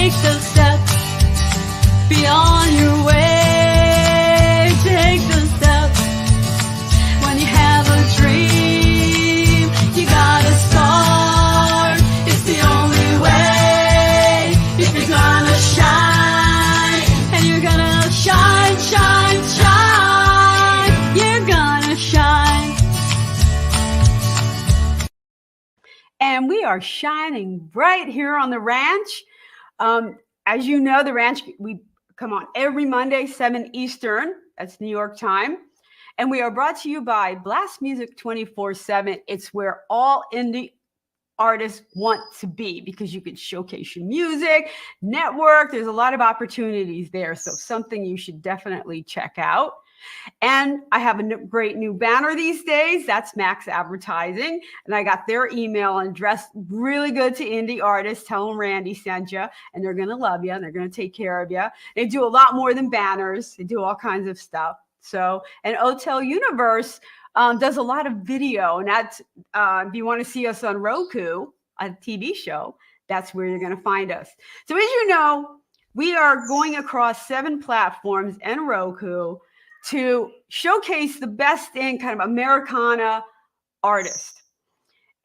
take those steps. Be on your way. Take those steps. When you have a dream, you gotta start. It's the only way. If you're gonna shine, and you're gonna shine, shine, shine. You're gonna shine. And we are shining bright here on the ranch. As you know, the ranch, we come on every Monday, 7 Eastern. That's New York time. And we are brought to you by Blast Music 24/7. It's where all indie artists want to be because you can showcase your music, network. There's a lot of opportunities there. So something you should definitely check out. And I have a great new banner these days. That's Max Advertising. And I got their email address. Really good to indie artists. Tell them Randie sent you, and they're going to love you, and they're going to take care of you. They do a lot more than banners. They do all kinds of stuff. So, and Hotel Universe does a lot of video. And that's, if you want to see us on Roku, a TV show, that's where you're going to find us. So as you know, we are going across 7 platforms and Roku to showcase the best in kind of Americana artists.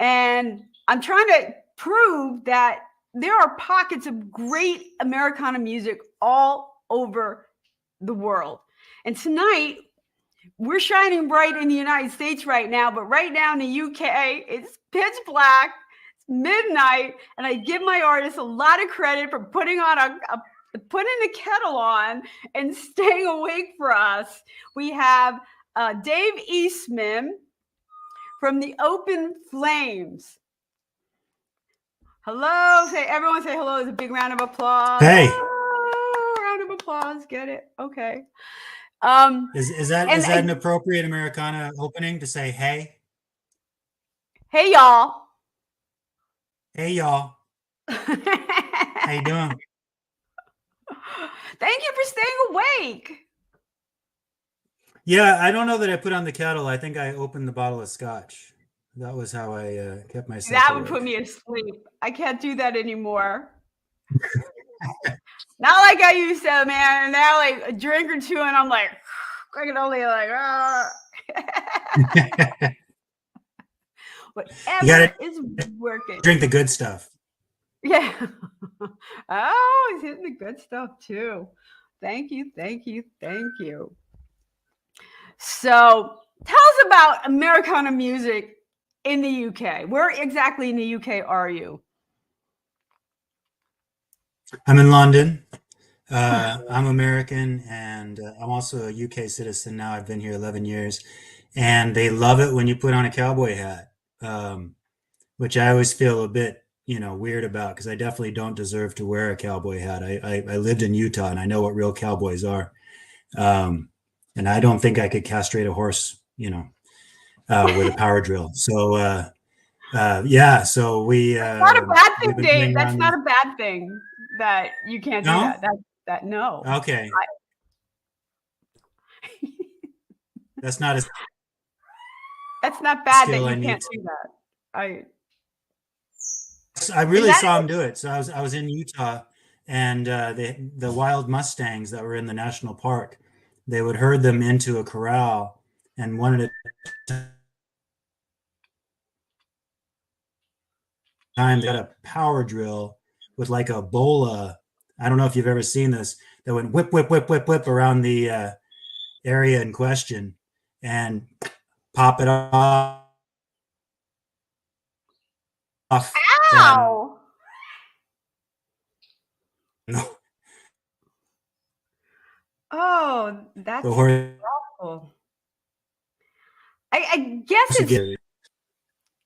And I'm trying to prove that there are pockets of great Americana music all over the world. And tonight, we're shining bright in the United States right now, but right now in the UK, it's pitch black, it's midnight, and I give my artists a lot of credit for putting the kettle on and staying awake for us. We have Dave Eastman from the Open Flames. Hello, everyone say hello. It's a big round of applause. Hey. Oh, round of applause. Get it? Okay. Is that an appropriate Americana opening to say hey? Hey y'all. Hey y'all. How you doing? Thank you for staying awake. Yeah, I don't know that I put on the kettle. I think I opened the bottle of scotch. That was how I kept myself That awake. would put me asleep. I can't do that anymore. Not like I used to, man. Now, like a drink or two, and I'm like, I can only like, whatever is working. Drink the good stuff. Yeah. Oh, he's hitting the good stuff too. Thank you, thank you, thank you. So, tell us about Americana music in the UK. Where exactly in the UK are you? I'm in London. I'm American, and I'm also a UK citizen now. I've been here 11 years, and they love it when you put on a cowboy hat, which I always feel a bit, weird about, because I definitely don't deserve to wear a cowboy hat. I lived in Utah, and I know what real cowboys are, and I don't think I could castrate a horse, with a power drill. So, yeah. So we. That's not a bad thing, Dave. That's not a bad thing that you can't do that. No. Okay. That's not That's not bad that you can't do that. I really saw him do it. So I was in Utah, and the wild Mustangs that were in the national park, they would herd them into a corral, and one at a time they got a power drill with like a bola. I don't know if you've ever seen this, that went whip, whip, whip, whip, whip around the area in question and pop it off. Ow! No. Oh, that's awful. I guess it's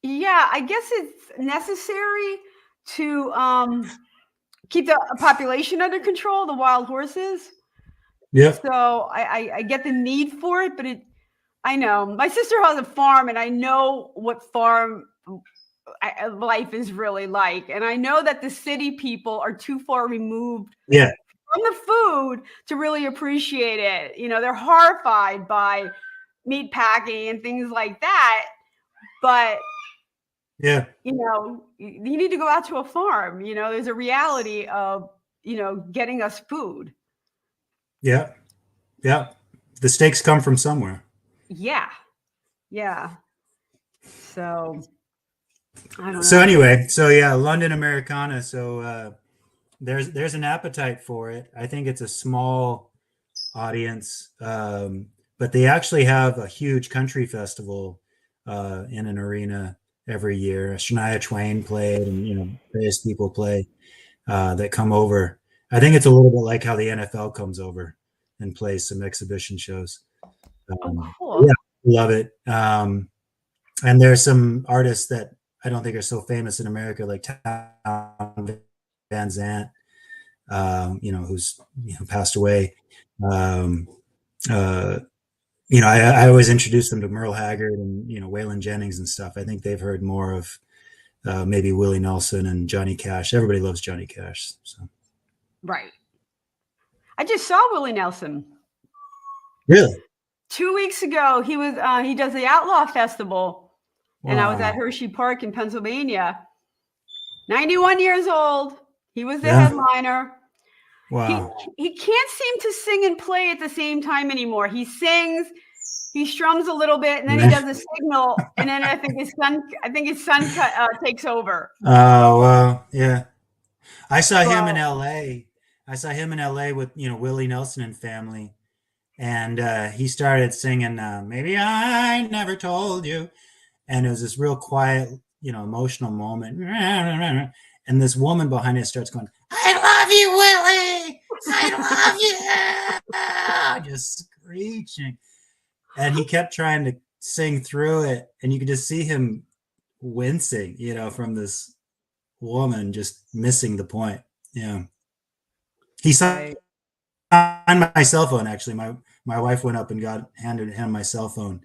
I guess it's necessary to keep the population under control, the wild horses. Yeah. So I get the need for it, but I know my sister has a farm, and I know what farm life is really like, and I know that the city people are too far removed from the food to really appreciate it. They're horrified by meat packing and things like that, but you need to go out to a farm. There's a reality of getting us food. Yeah. Yeah. The steaks come from somewhere. Yeah. Yeah. So I don't So know. anyway, so yeah, London Americana. So there's an appetite for it. I think it's a small audience, but they actually have a huge country festival in an arena every year. Shania Twain played, and various people play that come over. I think it's a little bit like how the NFL comes over and plays some exhibition shows. Oh, Yeah, cool. love it. And there's some artists that I don't think are so famous in America, like Tom Van Zant, who's passed away. Um, uh, I always introduce them to Merle Haggard and Waylon Jennings and stuff. I think they've heard more of maybe Willie Nelson and Johnny Cash. Everybody loves Johnny Cash. So Right. I just saw Willie Nelson really, 2 weeks ago. He does the Outlaw Festival, and I was at wow, Hershey Park in Pennsylvania. 91 years old. He was the yeah, headliner. He wow. he can't seem to sing and play at the same time anymore. He sings, he strums a little bit, and then he does a signal, and then I think his son takes over. Oh well, yeah. I saw him in So, L.A. I saw him in L.A. with Willie Nelson and family, and he started singing "Maybe I Never Told You," and it was this real quiet, emotional moment. And this woman behind it starts going, "I love you, Willie! I love you!" Just screeching, and he kept trying to sing through it, and you could just see him wincing, from this woman just missing the point. Yeah, he signed right. my cell phone. Actually, my wife went up and handed him my cell phone,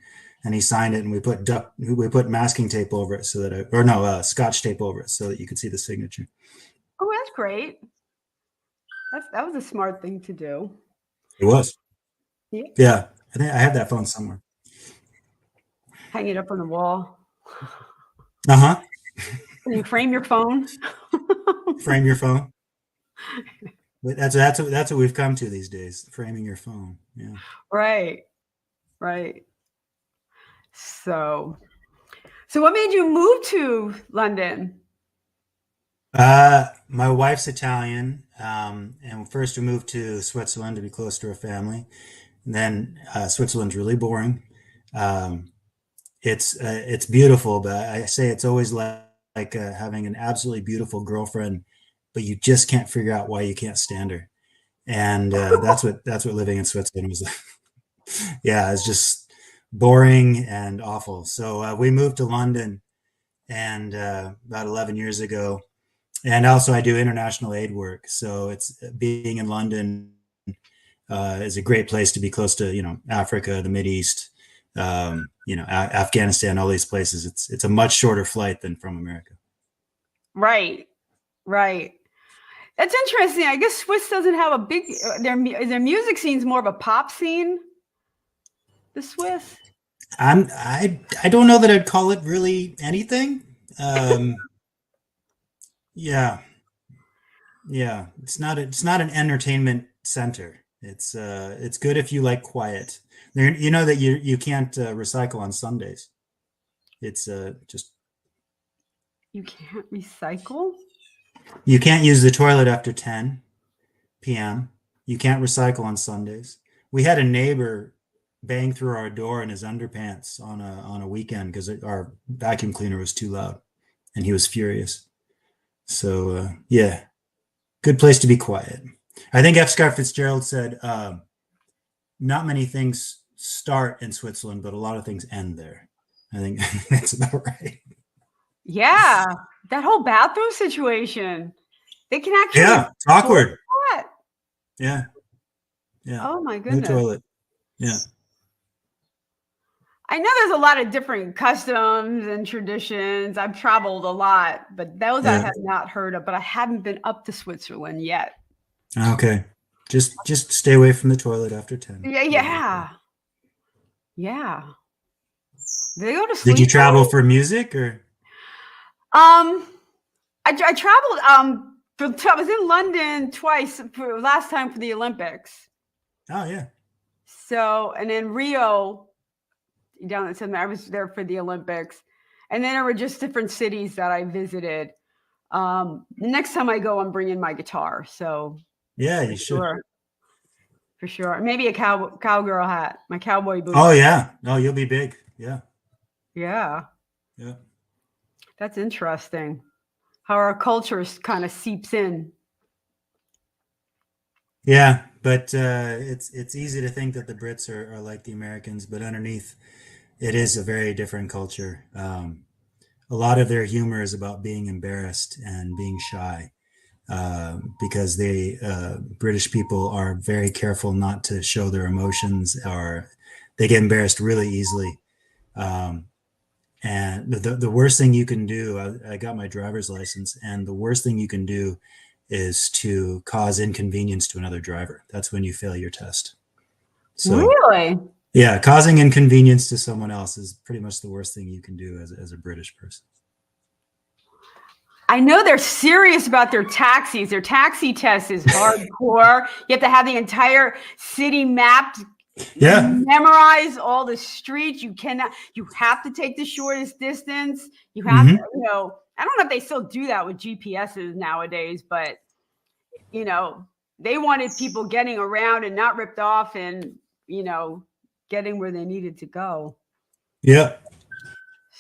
and he signed it. And we put masking tape over it so that Scotch tape over it so that you could see the signature. Oh, that's great. That was a smart thing to do. It was, Yeah. yeah. I think I have that phone somewhere. Hang it up on the wall. Uh huh. Can you frame your phone? Frame your phone. That's what we've come to these days. Framing your phone. Yeah. Right. Right. So what made you move to London? My wife's Italian, and first we moved to Switzerland to be close to her family. And then Switzerland's really boring. Um, it's beautiful, but I say it's always like having an absolutely beautiful girlfriend, but you just can't figure out why you can't stand her. And that's what living in Switzerland was like. Yeah, it's just boring and awful. So we moved to London, and about 11 years ago. And also, I do international aid work. So it's being in London is a great place to be close to, Africa, the Mid East, Afghanistan, all these places. It's a much shorter flight than from America. Right. Right. That's interesting. I guess Swiss doesn't have a big their music scene's more of a pop scene. The Swiss. I don't know that I'd call it really anything. Yeah, yeah. It's not an entertainment center. It's good if you like quiet. You know that you can't recycle on Sundays. It's just You can't recycle? you can't use the toilet after 10 p.m. You can't recycle on Sundays. We had a neighbor bang through our door in his underpants on a weekend because our vacuum cleaner was too loud, and he was furious. So yeah, good place to be quiet. I think F. Scott Fitzgerald said, "Not many things start in Switzerland, but a lot of things end there." I think that's about right. Yeah. That whole bathroom situation. They can actually Yeah, it's awkward. that. Yeah, yeah. Oh my No goodness. toilet. Yeah. I know there's a lot of different customs and traditions. I've traveled a lot, but those I Yeah. have not heard of, but I haven't been up to Switzerland yet. Okay. Just stay away from the toilet after 10. Yeah, yeah. Yeah. Do they go to Did sleep you travel early? for music or? I traveled I was in London twice for last time for the Olympics. Oh yeah. So, and then Rio down in I was there for the Olympics. And then there were just different cities that I visited. The next time I go, I'm bringing my guitar. So Yeah, you should. sure. For sure. Maybe a cowgirl hat, my cowboy boots. Oh yeah. No, you'll be big. Yeah. Yeah. Yeah. That's interesting. How our culture kind of seeps in. Yeah, but it's easy to think that the Brits are like the Americans, but underneath it is a very different culture. A lot of their humor is about being embarrassed and being shy, because British people are very careful not to show their emotions, or they get embarrassed really easily. Um, and the worst thing you can do, I got my driver's license, and the worst thing you can do is to cause inconvenience to another driver. That's when you fail your test. So, really? yeah, causing inconvenience to someone else is pretty much the worst thing you can do as a British person. I know they're serious about their taxis. Their taxi test is hardcore. You have to have the entire city mapped. Yeah. Memorize all the streets. You have to take the shortest distance. You have to, I don't know if they still do that with GPSs nowadays, but they wanted people getting around and not ripped off and, getting where they needed to go. Yeah.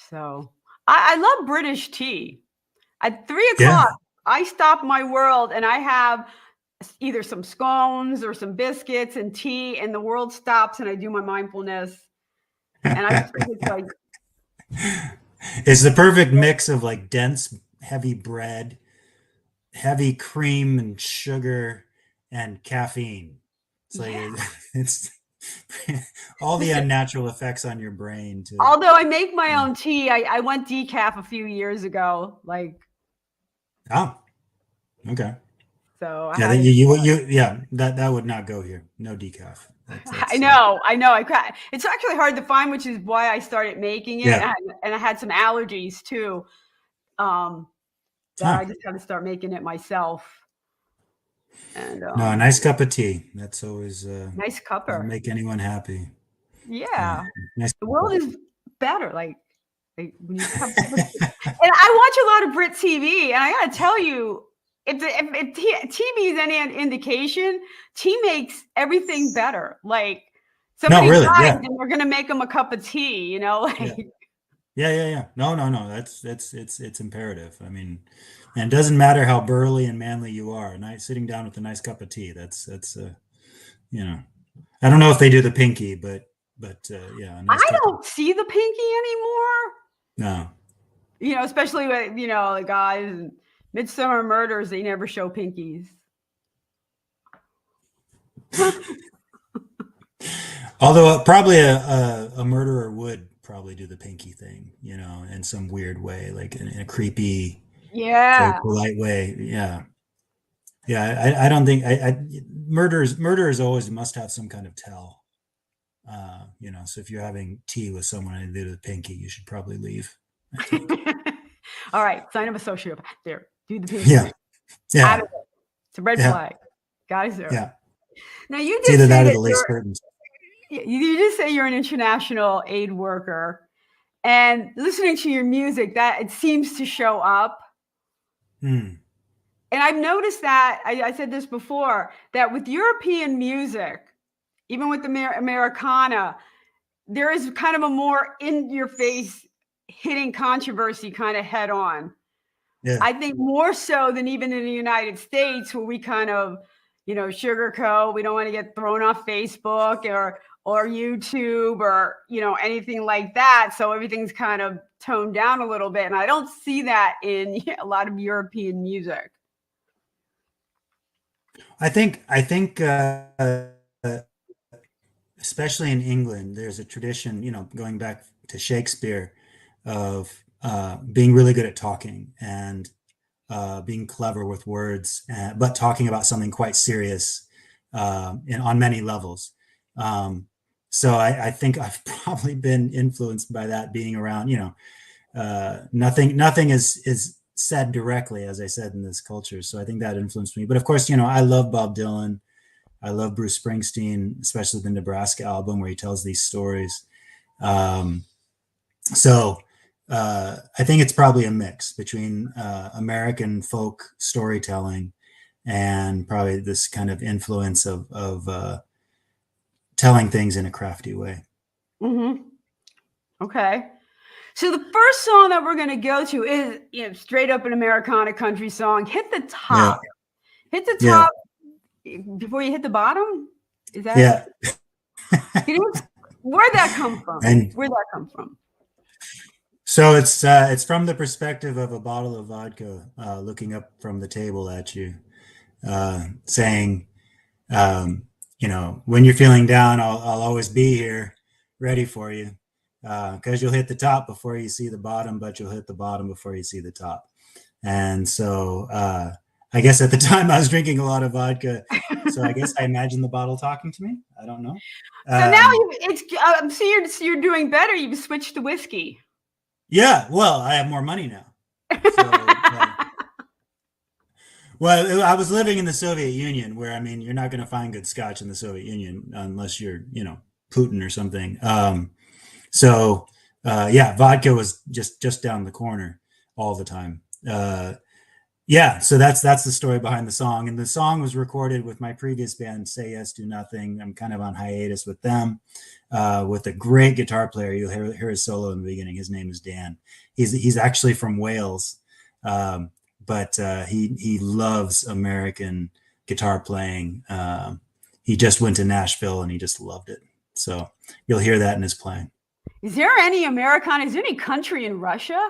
So I love British tea. At 3:00, I stop my world and I have either some scones or some biscuits and tea, and the world stops and I do my mindfulness. And I just think it's like, it's the perfect mix of like dense, heavy bread, heavy cream and sugar, and caffeine. It's like it's all the unnatural effects on your brain too. Although I make my own tea, I went decaf a few years ago. Oh, okay. So that would not go here. No decaf. I know. It's actually hard to find, which is why I started making it. Yeah. And I had some allergies too. I just had to start making it myself. And no, a nice cup of tea. That's always nice cupper. Make anyone happy. Yeah. Nice. The world is better. When you have and I watch a lot of Brit TV, and I gotta tell you, if TV is any indication, tea makes everything better. Like somebody dies, and we're gonna make them a cup of tea. Yeah. No. It's imperative. I mean, and it doesn't matter how burly and manly you are. Sitting down with a nice cup of tea. That's I don't know if they do the pinky, but yeah. I don't see the pinky anymore. No. Especially with the guys in Midsummer Murders, they never show pinkies. Although probably a murderer would probably do the pinky thing, in some weird way, like in a creepy, polite way. Yeah. I don't think murderers always must have some kind of tell. So if you're having tea with someone and they do the pinky, you should probably leave. All right, sign of a sociopath. There, do the pinky. Yeah. It's a red flag. Guys, there. Yeah. Now you did either that or the lace curtains. You just say you're an international aid worker, and listening to your music, that it seems to show up. And I've noticed that I said this before, that with European music, even with the Americana, there is kind of a more in-your-face hitting controversy kind of head on. Yeah. I think more so than even in the United States, where we kind of, sugarcoat. We don't want to get thrown off Facebook or YouTube or, anything like that. So everything's kind of toned down a little bit. And I don't see that in a lot of European music. I think especially in England, there's a tradition, going back to Shakespeare, of being really good at talking and being clever with words, but talking about something quite serious on many levels. So I think I've probably been influenced by that, being around, nothing is said directly, as I said, in this culture. So I think that influenced me. But of course, I love Bob Dylan. I love Bruce Springsteen, especially the Nebraska album where he tells these stories. So I think it's probably a mix between American folk storytelling and probably this kind of influence of telling things in a crafty way. Mm-hmm. Okay. So the first song that we're going to go to is straight up an Americana country song. Hit the top. Yeah. Hit the top before you hit the bottom. Is that? Yeah. Where'd that come from? Where'd that come from? So it's from the perspective of a bottle of vodka looking up from the table at you, saying, when you're feeling down, I'll always be here, ready for you, because you'll hit the top before you see the bottom, but you'll hit the bottom before you see the top. And so I guess at the time I was drinking a lot of vodka, so I guess I imagined the bottle talking to me. I don't know. So now you're doing better. You've switched to whiskey. Yeah, well, I have more money now. So, well, I was living in the Soviet Union, where you're not going to find good scotch in the Soviet Union unless you're, Putin or something. Vodka was just down the corner all the time. So that's the story behind the song. And the song was recorded with my previous band, Say Yes, Do Nothing. I'm kind of on hiatus with them, with a great guitar player. You'll hear his solo in the beginning. His name is Dan. He's actually from Wales, but he loves American guitar playing. He just went to Nashville and he just loved it. So you'll hear that in his playing. Is there any Americana? Is there any country in Russia?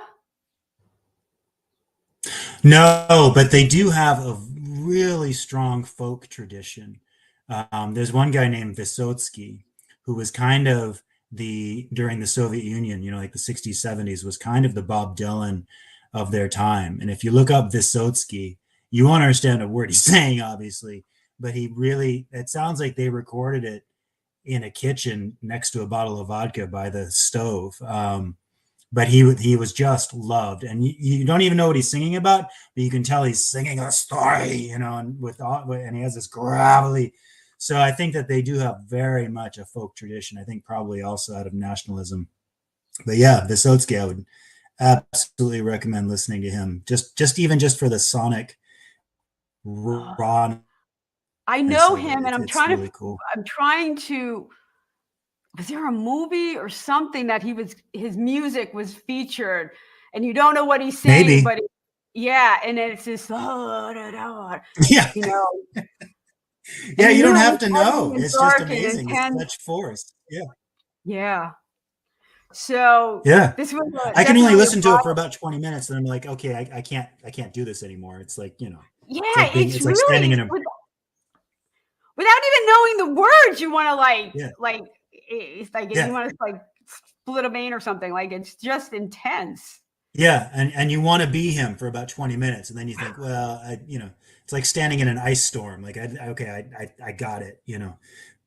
No, but they do have a really strong folk tradition. There's one guy named Vysotsky who was kind of during the Soviet Union, like the 60s, 70s, was kind of the Bob Dylan of their time. And if you look up Vysotsky, you won't understand a word he's saying, obviously, but it sounds like they recorded it in a kitchen next to a bottle of vodka by the stove. But he was just loved, and you don't even know what he's singing about, but you can tell he's singing a story, and he has this gravelly. So I think that they do have very much a folk tradition. I think probably also out of nationalism. But yeah, Vysotsky, I would absolutely recommend listening to him. Just for the sonic raw. I know him, and I'm trying really cool. I'm trying to. Was there a movie or something that his music was featured, and you don't know what he's saying? Maybe. But and it's this, yeah, yeah, you don't have to know. It's just amazing. It's such force. Yeah. Yeah. So this was I can only listen to it for about 20 minutes, and I'm like, okay, I can't do this anymore. It's like, Yeah, it's like standing in a without even knowing the words, you want to it's like you want to split a vein or something. Like, it's just intense. Yeah, and you want to be him for about 20 minutes, and then you think, well, it's like standing in an ice storm. Like, I got it,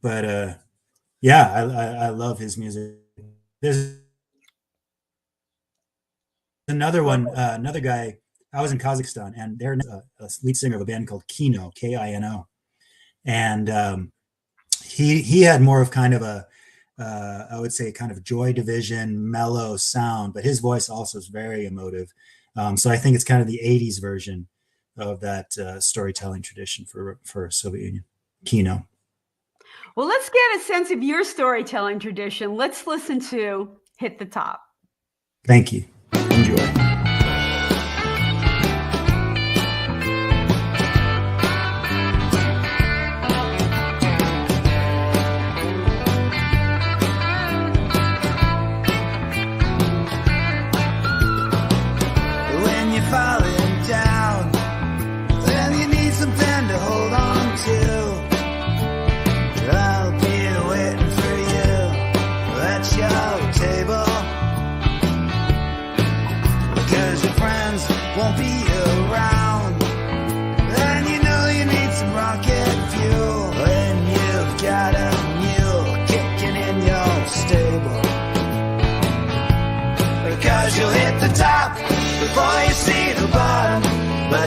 But I love his music. There's another one, another guy. I was in Kazakhstan, and they're a lead singer of a band called Kino, Kino, and he had more of kind of a I would say kind of Joy Division, mellow sound, but his voice also is very emotive. So I think it's kind of the 80s version of that storytelling tradition for Soviet Union. Kino. Well, let's get a sense of your storytelling tradition. Let's listen to Hit the Top. Thank you. Enjoy. Won't be around, and you know you need some rocket fuel, and you've got a mule kicking in your stable, because you'll hit the top before you see the bottom.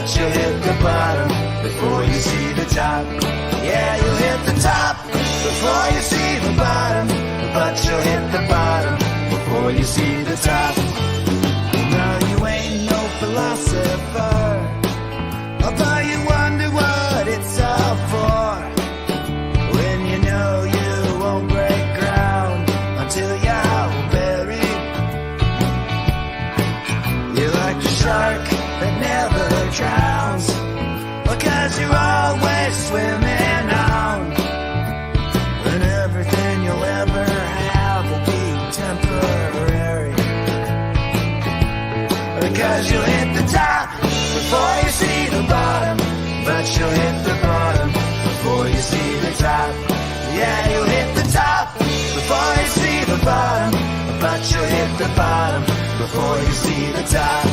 but you'll hit the bottom before you see the top. Yeah, you'll hit the top before you see the bottom, but you'll hit the bottom before you see the top. No, you ain't no philosopher, but you wonder what it's all for, when you know you won't break ground until you're buried. You're like a shark that never drowns, because you're always swimming on, and everything you'll ever have will be temporary. Because you'll hit the top before you see the bottom, but you'll hit the bottom before you see the top. Yeah, you'll hit the top before you see the bottom, but you'll hit the bottom before you see the top.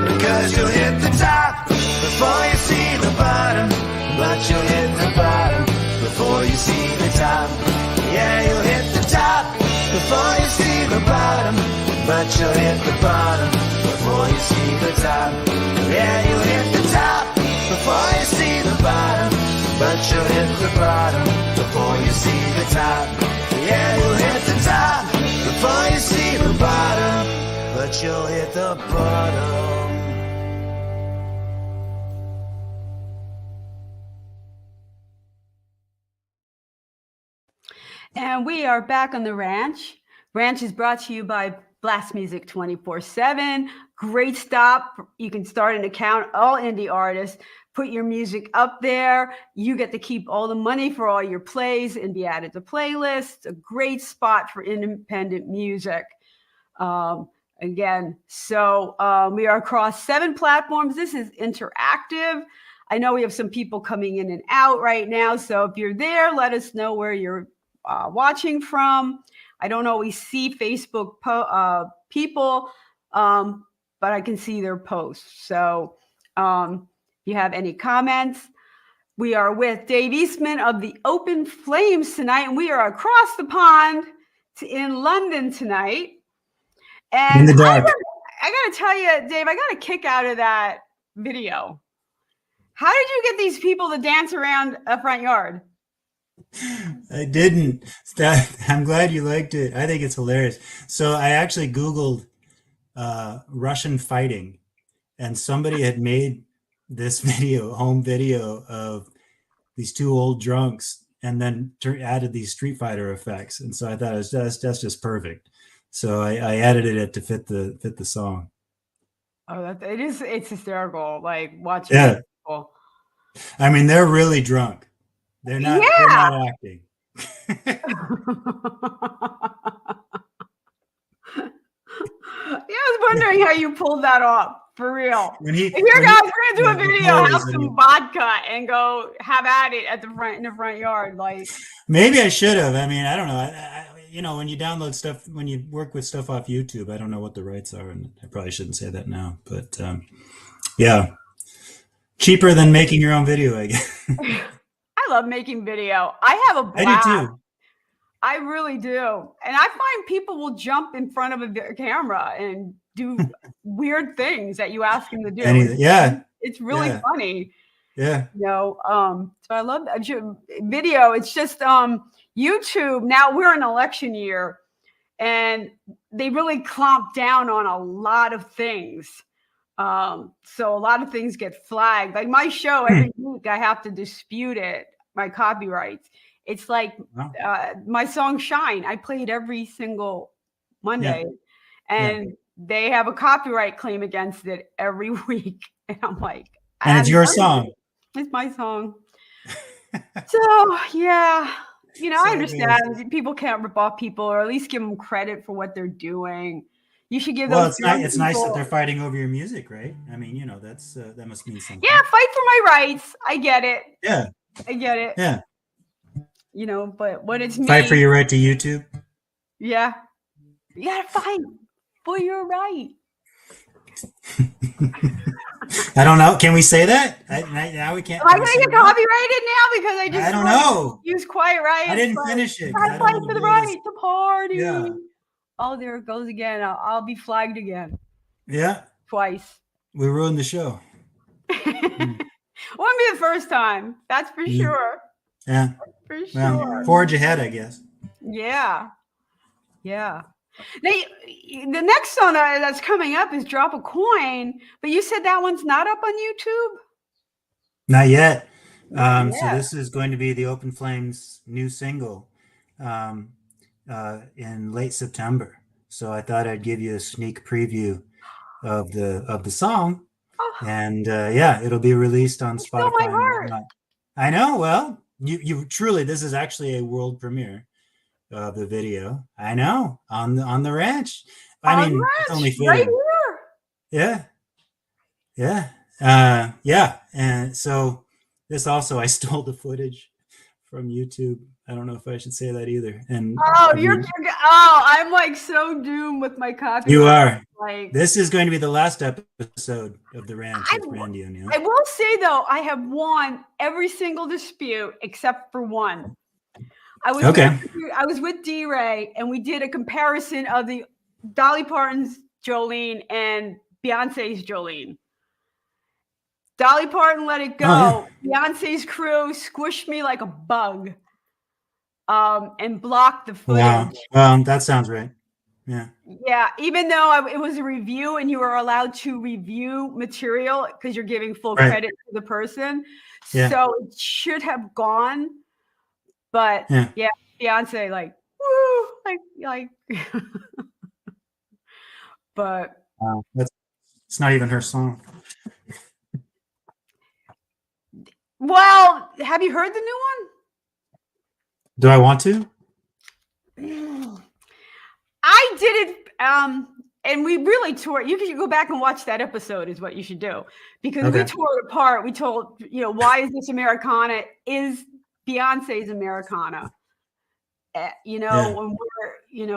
Because you'll hit the top before you see the bottom, but you'll hit the bottom before you see the top. Yeah, you'll hit the top before you see the bottom, but you'll hit the bottom before you see the top. Yeah, you'll hit the top before you see the bottom, but you'll hit the bottom before you see the top. Yeah, you'll hit the top before you see the bottom, but you'll hit the bottom. And we are back on the ranch. Ranch is brought to you by Blast Music 24/7. Great stop. You can start an account, all indie artists. Put your music up there. You get to keep all the money for all your plays and be added to playlists. A great spot for independent music. Again, so we are across 7 platforms. This is interactive. I know we have some people coming in and out right now. So if you're there, let us know where you're watching from. I don't always see Facebook people, but I can see their posts. So if you have any comments, we are with Dave Eastman of the Open Flames tonight, and we are across the pond in London tonight. And In the dark. I got to tell you, Dave, I got a kick out of that video. How did you get these people to dance around a front yard? I didn't. I'm glad you liked it. I think it's hilarious. So I actually Googled Russian fighting, and somebody had made this home video of these 2 old drunks, and then added these Street Fighter effects. And so I thought that's just perfect. So I edited it to fit the song. Oh, it's hysterical. Like watching people. I mean, they're really drunk. They're not acting. Yeah, I was wondering how you pulled that off, for real. If you're guys gonna do a video, have some vodka and go have at it in the front yard. Like maybe I should have. I mean, I don't know. When you download stuff, when you work with stuff off YouTube, I don't know what the rights are, and I probably shouldn't say that now. But yeah, cheaper than making your own video, I guess. I love making video. I have a blast. I do too. I really do. And I find people will jump in front of a camera and do weird things that you ask them to do. It's really funny. Yeah. So I love that video. It's just YouTube. Now we're in election year, and they really clamp down on a lot of things. So a lot of things get flagged. Like my show, every week I have to dispute it, my copyrights. It's like my song Shine. I play it every single Monday, and they have a copyright claim against it every week. And I'm like, and it's your song. It's my song. So yeah, I understand people can't rip off people, or at least give them credit for what they're doing. You should give Well, those it's young nice. It's nice that people- they're fighting over your music, right? I mean, that's that must mean something. Yeah, fight for my rights. I get it. Yeah. I get it. Yeah. But when it's me, Fight for your right to YouTube. yeah, you gotta fight for your right. I don't know. Can we say that? Now we can't. Am I gonna get copyrighted now because I just I don't know. use quiet rights? I didn't finish it. I fight for the right to party. Yeah. Oh, there it goes again. I'll be flagged again. Yeah. Twice. We ruined the show. Won't be the first time. That's for sure. Yeah. For sure. Well, forge ahead, I guess. Yeah. Yeah. Now, the next song that's coming up is Drop a Coin, but you said that one's not up on YouTube? Not yet. So this is going to be the Open Flames' new single in late September. So I thought I'd give you a sneak preview of the song. Oh. And it'll be released on Spotify. My heart. I know. Well, you truly, this is actually a world premiere of the video. I know, on the ranch. I mean, it's only fitting. Right here. Yeah. And so this also, I stole the footage from YouTube. I don't know if I should say that either. And I'm like so doomed with my copy. You are. Like, this is going to be the last episode of the ranch with Randie and you. I will say though, I have won every single dispute except for one. I was with D-Ray and we did a comparison of the Dolly Parton's Jolene and Beyonce's Jolene. Dolly Parton let it go. Oh, yeah. Beyonce's crew squished me like a bug and blocked the footage. Wow. Well, that sounds right. Yeah. Yeah, even though it was a review and you are allowed to review material because you're giving full credit to the person. Yeah. So it should have gone. But yeah, Beyonce, like, woo, like but it's not even her song. Well, have you heard the new Do I want to? one? I did it, and we really tore it. You should go back and watch that episode is what you should do. Because we tore it apart. We told, why is this Americana? Is Beyonce's Americana? And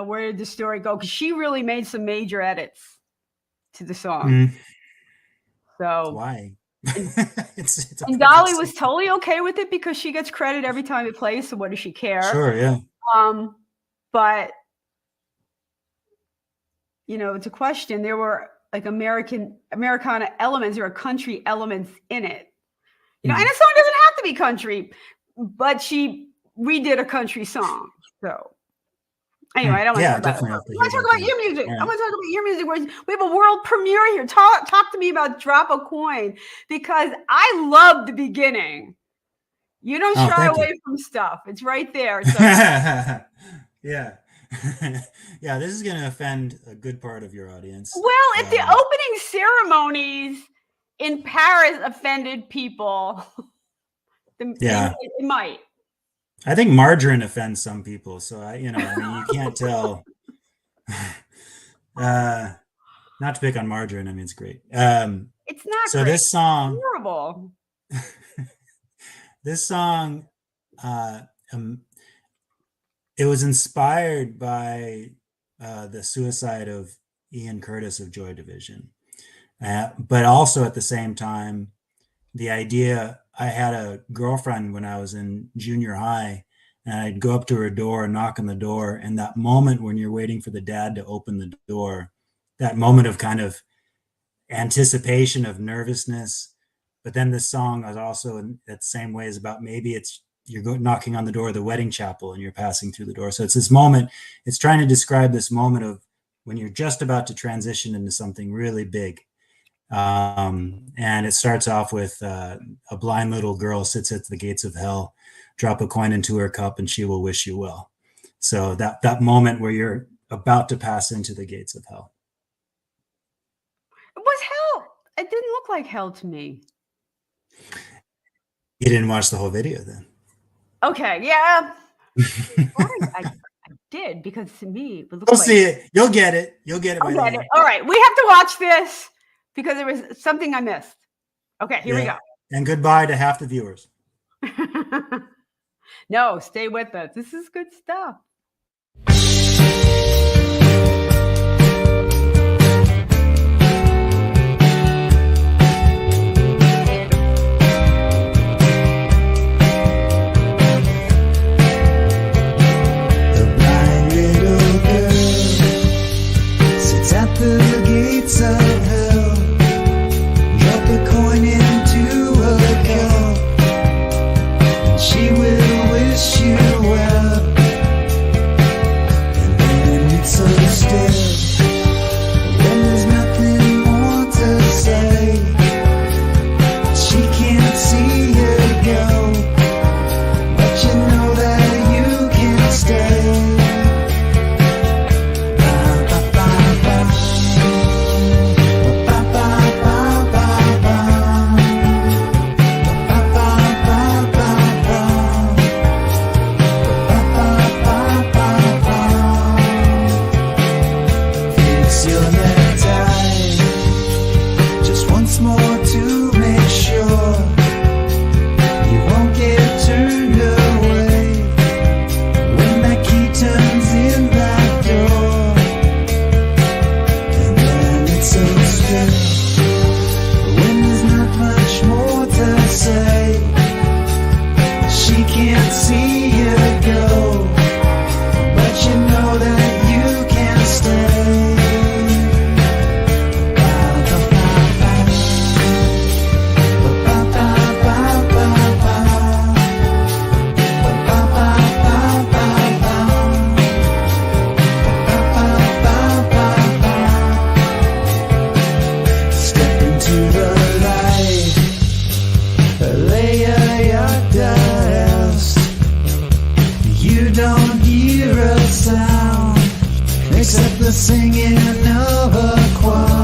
where did the story go? Because she really made some major edits to the song. So why? And Dolly was totally okay with it because she gets credit every time it plays. So what does she care? Sure, yeah. But it's a question. There were like Americana elements. There are country elements in it. And the song doesn't have to be country, but she redid a country song. So anyway, I don't want to talk about it. I want to talk about your music. I want to talk about your music. We have a world premiere here. Talk to me about Drop a Coin because I love the beginning. You don't shy away from stuff. It's right there. So. Yeah. Yeah, this is going to offend a good part of your audience. Well, if the opening ceremonies in Paris offended people, it might. I think margarine offends some people, so you can't tell. Not to pick on margarine, I mean it's great. It's not. So great. This song, it's horrible. This song, it was inspired by the suicide of Ian Curtis of Joy Division, but also at the same time, the idea. I had a girlfriend when I was in junior high, and I'd go up to her door and knock on the door. And that moment when you're waiting for the dad to open the door, that moment of kind of anticipation of nervousness. But then this song is also in that same way is about maybe you're knocking on the door of the wedding chapel and you're passing through the door. So it's this moment, it's trying to describe this moment of when you're just about to transition into something really big. And it starts off with a blind little girl sits at the gates of hell, drop a coin into her cup and she will wish you well. So that moment where you're about to pass into the gates of hell. It was hell. It didn't look like hell to me. You didn't watch the whole video then? Okay, yeah. I did, because to me it looked You'll like see it. You'll get it. You'll get it by I'll the get end. it. All right, we have to watch this because there was something I missed. Okay, here we Yeah. And goodbye to half the viewers. go. No, stay with us. This is good stuff. A blind little girl sits at the gates of hell. Drop a coin into a cup, and she will wish you well. And then it's so still, when there's nothing more to say. She can't see you go, but you know that you can stay. Fix your necktie just once more to make sure you won't get turned away when that key turns in that door. And then it's so still, when there's not much more to say. She can't see you go, but you know that you can stay. Step into the light, lay your dust. You don't hear a sound except the singing of a choir.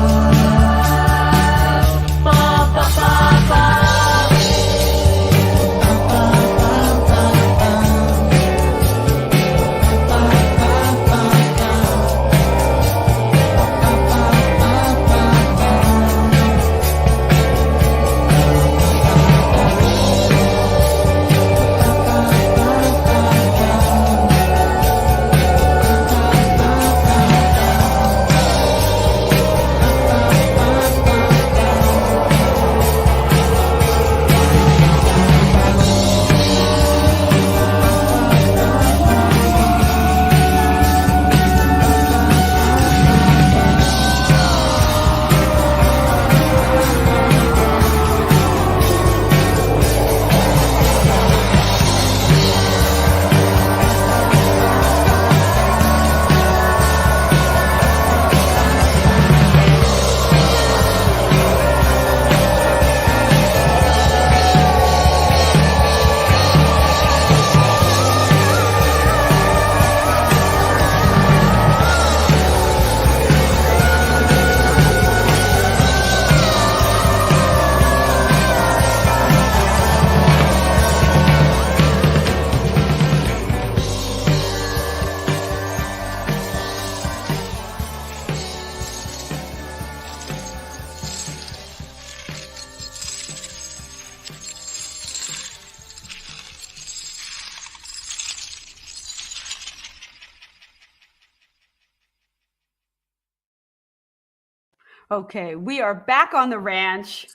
Okay, we are back on the ranch.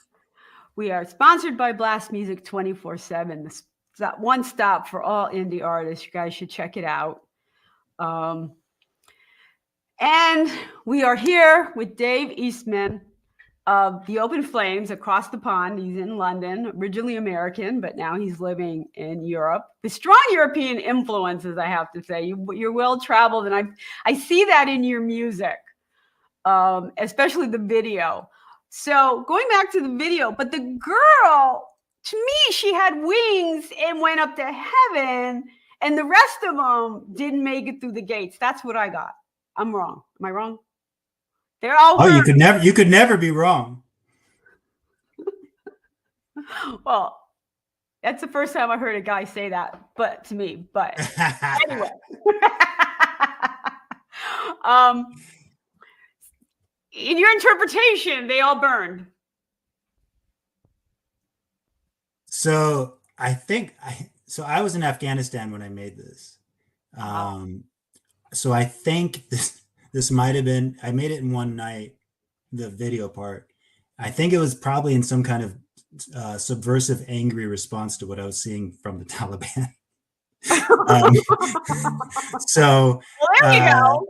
We are sponsored by Blast Music 24/7. This is that one stop for all indie artists. You guys should check it out. And we are here with Dave Eastman of the Open Flames across the pond. He's in London, originally American, but now he's living in Europe. The strong European influences, I have to say. You're well traveled, and I see that in your music, especially the video. So going back to the video, but the girl, to me, she had wings and went up to heaven, and the rest of them didn't make it through the gates. That's what I got. I'm wrong. Am I wrong? They're all. Oh, you could never be wrong. Well, That's the first time I heard a guy say that, but to me. But anyway, in your interpretation, they all burned. So I think I was in Afghanistan when I made this. So I think this might have been, I made it in one night, the video part. I think it was probably in some kind of subversive, angry response to what I was seeing from the Taliban. So well, there you go.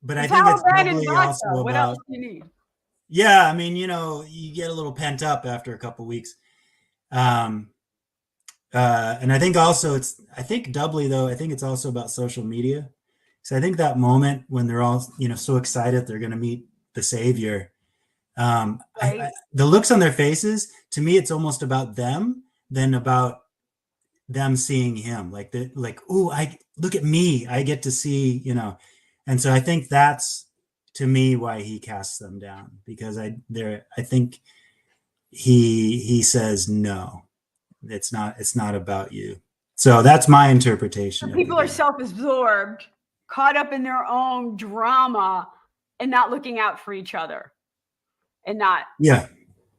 But The I think it's Taliban probably and also vodka. What else about, do you need? yeah, I mean, you get a little pent up after a couple weeks. And I think also I think doubly though, I think it's also about social media. So I think that moment when they're all, so excited they're going to meet the savior. Right. The looks on their faces, to me, it's almost about them than about them seeing him. Like, oh, look at me. I get to see, And so I think that's, to me, why he casts them down, because I think he says, no, it's not about you. So that's my interpretation. People are self-absorbed, caught up in their own drama, and not looking out for each other, and not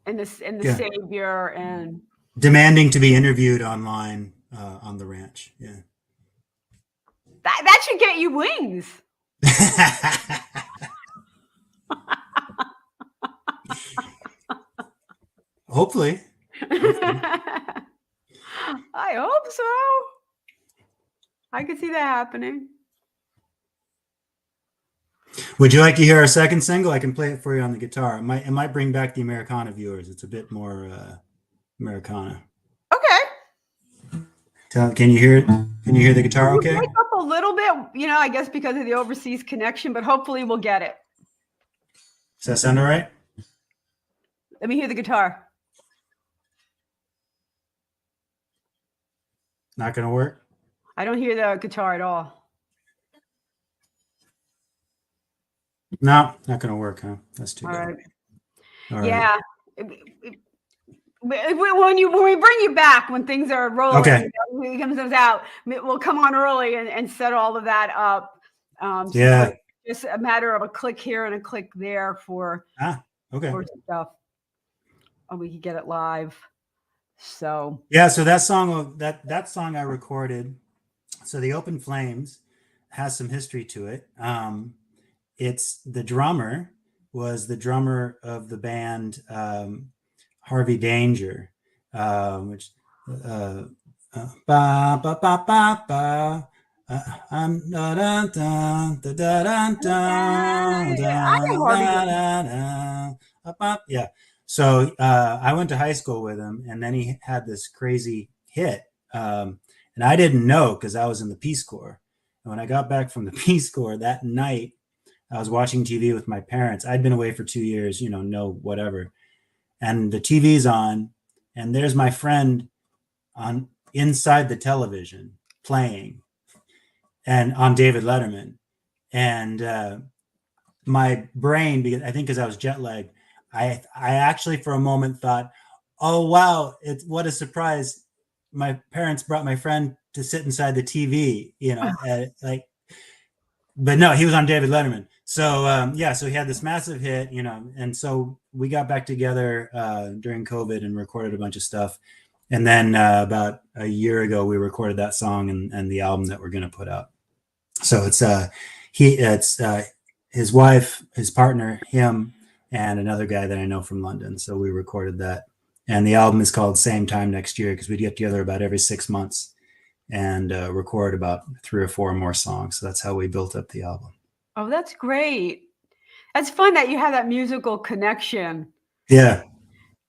and the savior, and demanding to be interviewed online on the ranch. Yeah, that should get you wings. Hopefully. I hope so. I could see that happening. Would you like to hear our second single? I can play it for you on the guitar. It might bring back the Americana viewers. It's a bit more Americana. Okay. Can you hear it? Can you hear the guitar okay? Break up a little bit, I guess because of the overseas connection, but hopefully we'll get it. Does that sound all right? Let me hear the guitar. Not going to work? I don't hear the guitar at all. No, not going to work, huh? That's too bad. All right. All yeah. Right. When we bring you back, when things are rolling, it comes out, we'll come on early and set all of that up. So just a matter of a click here and a click there for stuff. And we can get it live. So so that song I recorded. So the Open Flames has some history to it. It's the drummer was the drummer of the band Harvey Danger, which ba ba ba ba ba. Yeah. So I went to high school with him, and then he had this crazy hit. And I didn't know because I was in the Peace Corps. And when I got back from the Peace Corps that night, I was watching TV with my parents. I'd been away for 2 years, no whatever. And the TV's on, and there's my friend on inside the television playing, and on David Letterman. And my brain, because I was jet lagged, I actually for a moment thought, oh wow, what a surprise! My parents brought my friend to sit inside the TV, but no, he was on David Letterman. So so he had this massive hit, and so we got back together during COVID and recorded a bunch of stuff. And then about a year ago, we recorded that song and the album that we're going to put out. So it's his wife, his partner, him, and another guy that I know from London. So we recorded that. And the album is called Same Time Next Year, because we get together about every 6 months and record about 3 or 4 more songs. So that's how we built up the album. Oh, that's great. That's fun that you have that musical connection. Yeah.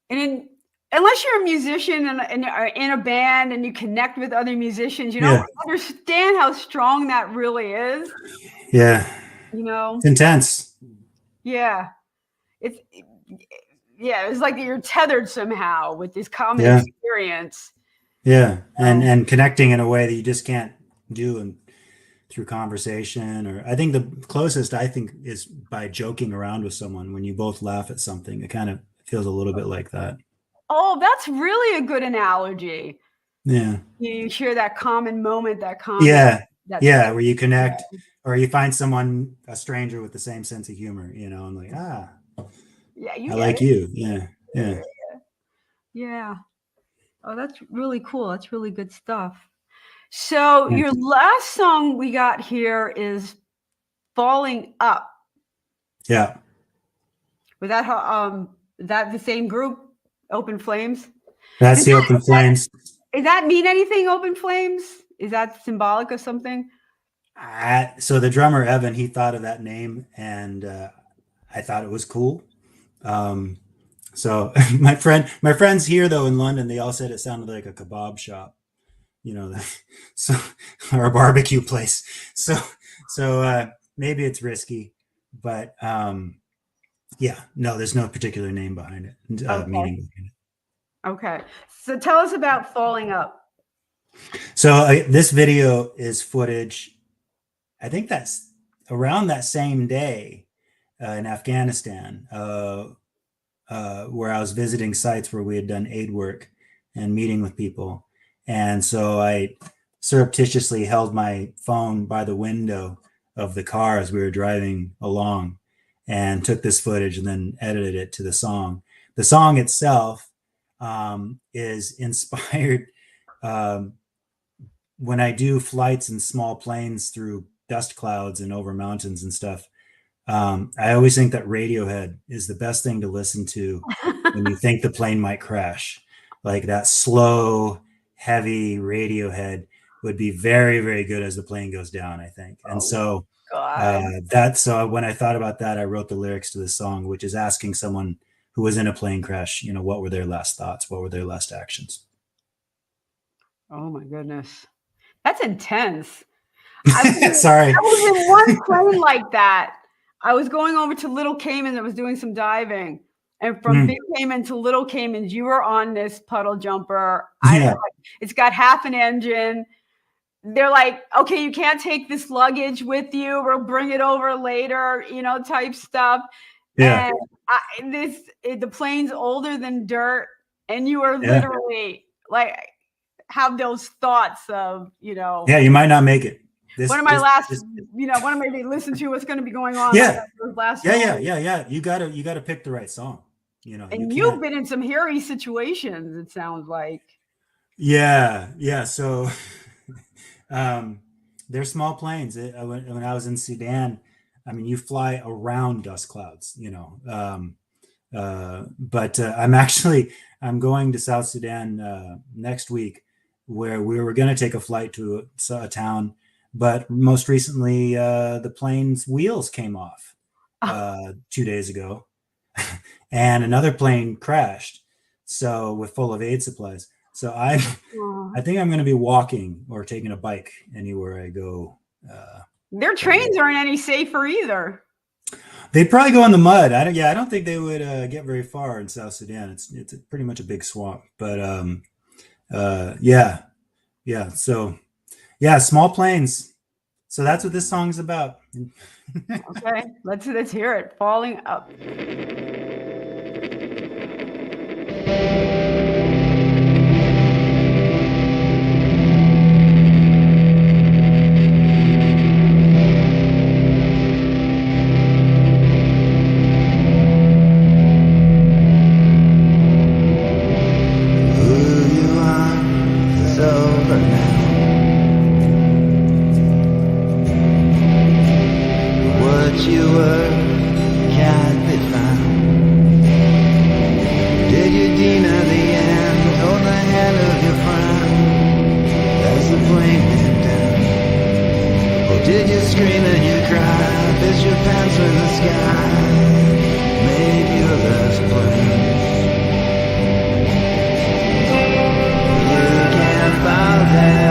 And unless you're a musician and are in a band and you connect with other musicians, you don't understand how strong that really is. Yeah. It's intense. Yeah. It's like you're tethered somehow with this common experience. Yeah. And connecting in a way that you just can't do through conversation. Or I think the closest is by joking around with someone. When you both laugh at something, it kind of feels a little bit like that. Oh, that's really a good analogy. Yeah. You share that common moment, that common. Yeah. That Yeah. Where you connect, or you find someone, a stranger with the same sense of humor, you know, and like, yeah, you I get like it. you. Yeah. Yeah. Yeah. Oh, that's really cool. That's really good stuff. So Thank your you. last song we got here is "Falling Up." Yeah. Was that the same group, Open Flames? That's Does the Open Flames. does that mean anything, Open Flames? Is that symbolic of something? So the drummer, Evan, he thought of that name, and I thought it was cool. Um, so my friends here though in London, they all said it sounded like a kebab shop, you know, so, or a barbecue place. So maybe it's risky, but yeah, no, there's no particular name behind it, Okay. meaning behind it. Okay. So tell us about "Falling Up." So this video is footage. I think that's around that same day in Afghanistan, where I was visiting sites where we had done aid work and meeting with people. And so I surreptitiously held my phone by the window of the car as we were driving along and took this footage and then edited it to the song. The song itself is inspired when I do flights in small planes through dust clouds and over mountains and stuff. I always think that Radiohead is the best thing to listen to when you think the plane might crash. Like that slow, heavy Radiohead would be very, very good as the plane goes down, I think. And so so when I thought about that, I wrote the lyrics to this song, which is asking someone who was in a plane crash, you know, what were their last thoughts? What were their last actions? Oh my goodness. That's intense. Sorry. I was in one plane like that. I was going over to Little Cayman that was doing some diving. And from Big Cayman to Little Caymans, you were on this puddle jumper. Yeah. It's got half an engine. They're like, okay, you can't take this luggage with you. We'll bring it over later, you know, type stuff. Yeah. And the plane's older than dirt. And you are literally like, have those thoughts of, you know. Yeah, you might not make it. One of my they listen to what's going to be going on. Yeah. Last yeah. You gotta pick the right song, you know. And you've been in some hairy situations, it sounds like. Yeah. So they're small planes. When I was in Sudan, I mean, you fly around dust clouds, you know. But I'm going to South Sudan next week, where we were going to take a flight to a town. But most recently, the plane's wheels came off 2 days ago, and another plane crashed. So we're full of aid supplies. So I think I'm going to be walking or taking a bike anywhere I go. Their trains aren't any safer either. They'd probably go in the mud. I don't think they would get very far in South Sudan. It's pretty much a big swamp. But yeah. So yeah, small planes. So that's what this song's about. Okay, let's hear it. Falling Up. There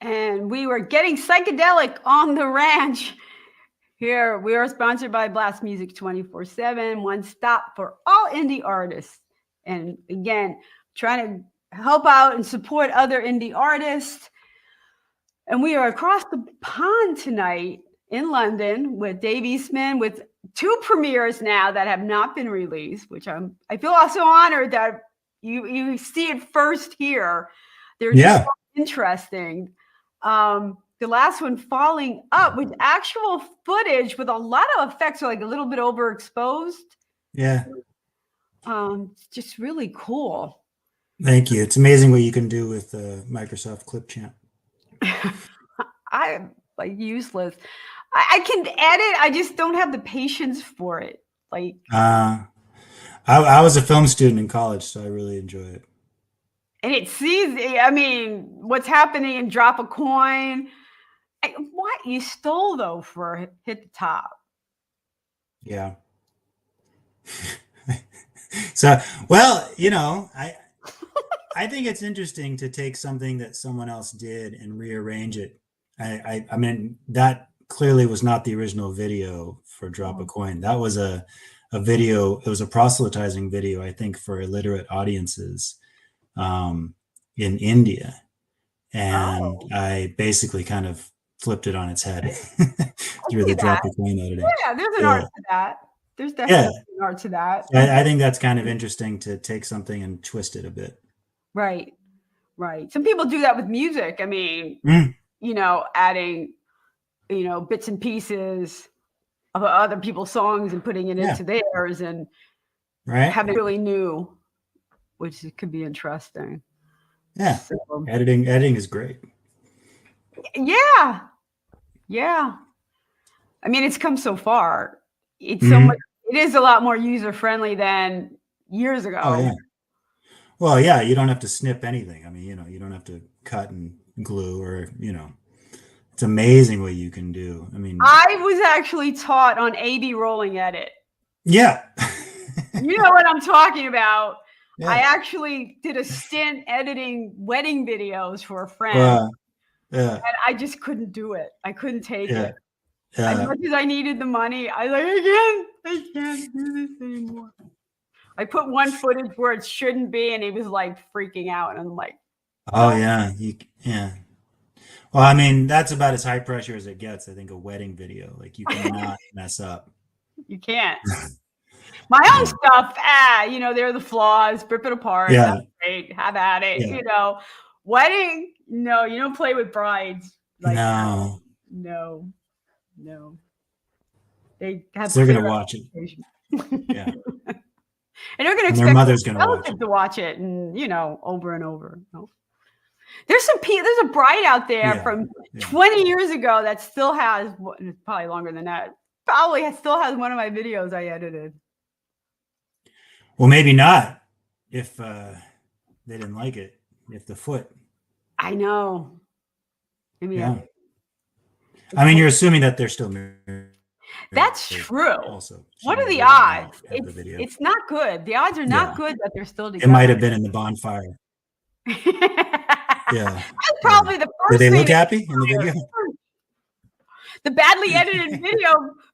And we were getting psychedelic on the ranch. Here, we are sponsored by Blast Music 24/7, one stop for all indie artists. And again, trying to help out and support other indie artists. And we are across the pond tonight in London with Dave Eastman with 2 premieres now that have not been released, which I feel also honored that you see it first here. They're just so interesting. The last one, Falling Up, with actual footage with a lot of effects, so like a little bit overexposed. Yeah. It's just really cool. Thank you. It's amazing what you can do with Microsoft Clipchamp. I'm like useless. I can edit. I just don't have the patience for it. Like, I was a film student in college, so I really enjoy it. and it sees, I mean, what's happening in Drop a Coin. What you stole though for Hit the Top? Yeah. So, well, I think it's interesting to take something that someone else did and rearrange it. I mean, that clearly was not the original video for Drop a Coin. That was a video. It was a proselytizing video, I think, for illiterate audiences in India. And I basically kind of flipped it on its head through the Drop a Coin editing. Yeah, there's an art to that. There's definitely an art to that. I think that's kind of interesting to take something and twist it a bit. Right. Some people do that with music. I mean, adding, bits and pieces of other people's songs and putting it into theirs and having it really new, which could be interesting. Yeah. So, editing is great. Yeah. I mean, it's come so far. It's so much. It is a lot more user friendly than years ago. Oh yeah. Well, yeah, you don't have to snip anything. I mean, you don't have to cut and glue or, it's amazing what you can do. I mean, I was actually taught on A/B rolling edit. Yeah. You know what I'm talking about. Yeah. I actually did a stint editing wedding videos for a friend. And I just couldn't do it. I couldn't take it. As much as I needed the money, I was like, I can't do this anymore. I put one footage where it shouldn't be, and he was like freaking out. And I'm like, oh yeah. Well, I mean, that's about as high pressure as it gets. I think a wedding video, like you cannot mess up. You can't. My own stuff, there are the flaws, rip it apart. Yeah. That's great. Have at it. Wedding, no, you don't play with brides. Like, no. They have. They're gonna watch it. Yeah. And they're gonna expect their mother's gonna watch it. To watch it, and over and over. There's a bride out there from 20 years ago that still has, probably longer than that. Still has one of my videos I edited. Well, maybe not if they didn't like it. If the foot. I know. Maybe. Yeah. I mean, you're assuming that they're still married. That's true. Also, what are the odds? It's not good. The odds are not good that they're still together. It might have been in the bonfire. Yeah. That's probably the first. Did they look happy in the video? The badly edited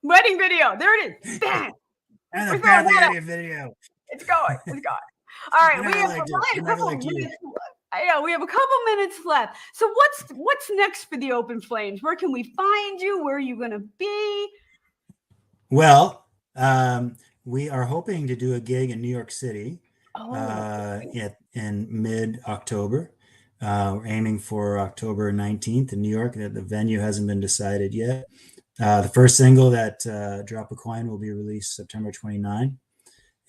wedding video. There it is. Bang. And the badly edited video. It's going. All right, we have a couple minutes. I know we have a couple minutes left. So what's next for the Open Flames? Where can we find you? Where are you going to be? Well, we are hoping to do a gig in New York City in mid-October. We're aiming for October 19th in New York. The venue hasn't been decided yet. The first single, that Drop a Coin, will be released September 29,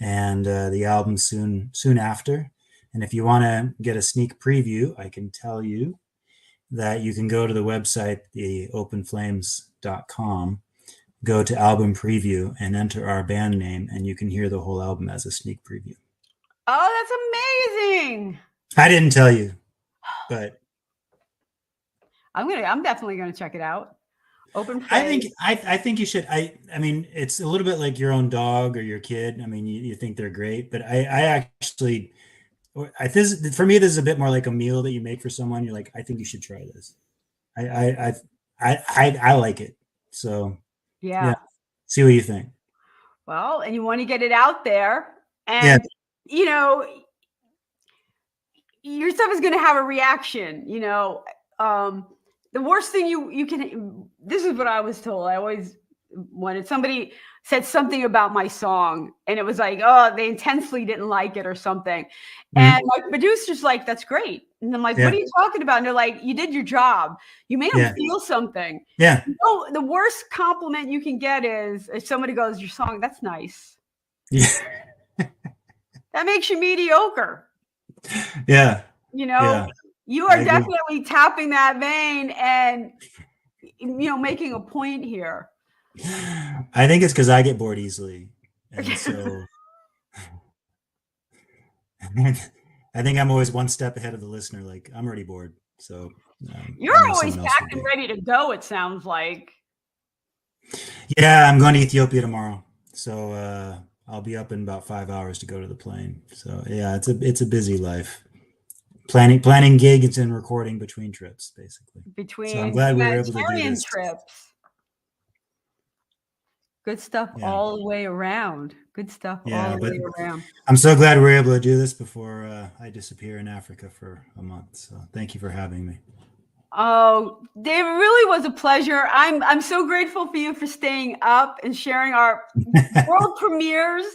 and the album soon after. And if you want to get a sneak preview, I can tell you that you can go to the website, theopenflames.com, go to album preview and enter our band name, and you can hear the whole album as a sneak preview. Oh, that's amazing. I didn't tell you, but I'm definitely going to check it out. Open Flames. I think you should. I mean, it's a little bit like your own dog or your kid. I mean, you think they're great, but I actually, for me, this is a bit more like a meal that you make for someone. You're like, I think you should try this. I like it. So Yeah. See what you think. Well, and you want to get it out there, Yeah. and you know, your stuff is going to have a reaction. You know, the worst thing you can. This is what I was told. I always wanted somebody said something about my song, and it was like, oh, they intensely didn't like it or something. And my producer's like, that's great. And I'm like, what are you talking about? And they're like, you did your job. You made them feel something. Yeah. You know, the worst compliment you can get is if somebody goes, your song, that's nice. Yeah. That makes you mediocre. Yeah. You know, you are definitely tapping that vein and, you know, making a point here. I think it's because I get bored easily. And so I think I'm always one step ahead of the listener. Like, I'm already bored. So you're always packed and ready to go, it sounds like. Yeah, I'm going to Ethiopia tomorrow. So I'll be up in about 5 hours to go to the plane. So yeah, it's a busy life. Planning gigs and recording between trips, basically. So I'm glad we were able to do this. Trips. Good stuff all the way around. Good stuff all the way around. I'm so glad we were able to do this before I disappear in Africa for a month. So thank you for having me. Oh, Dave, it really was a pleasure. I'm so grateful for you for staying up and sharing our world premieres,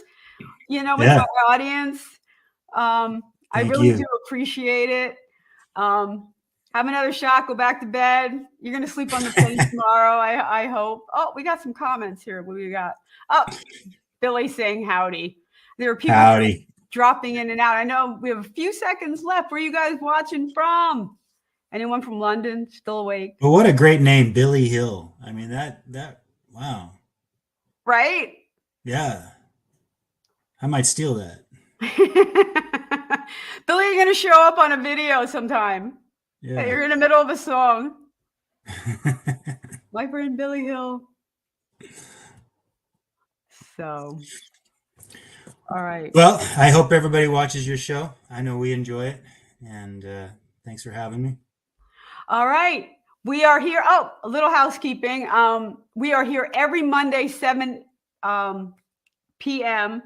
you know, with our audience. I really do appreciate it. Have another shot, go back to bed. You're going to sleep on the plane tomorrow, I hope. Oh, we got some comments here. What do we got? Oh, Billy saying howdy. There are people dropping in and out. I know we have a few seconds left. Where are you guys watching from? Anyone from London still awake? Well, what a great name, Billy Hill. I mean, that wow. Right? Yeah. I might steal that. Billy, you're going to show up on a video sometime. Yeah. You're in the middle of a song. My friend Billy Hill. So, all right. Well, I hope everybody watches your show. I know we enjoy it. And thanks for having me. All right. We are here. Oh, a little housekeeping. We are here every Monday, 7 p.m.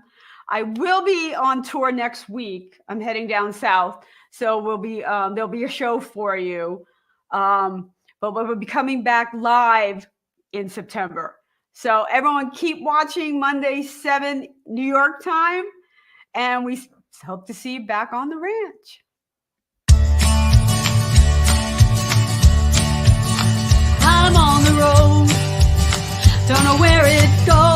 I will be on tour next week. I'm heading down south. So we'll be there'll be a show for you. But we'll be coming back live in September. So everyone keep watching Monday, 7 New York time. And we hope to see you back on the ranch. I'm on the road. Don't know where it goes.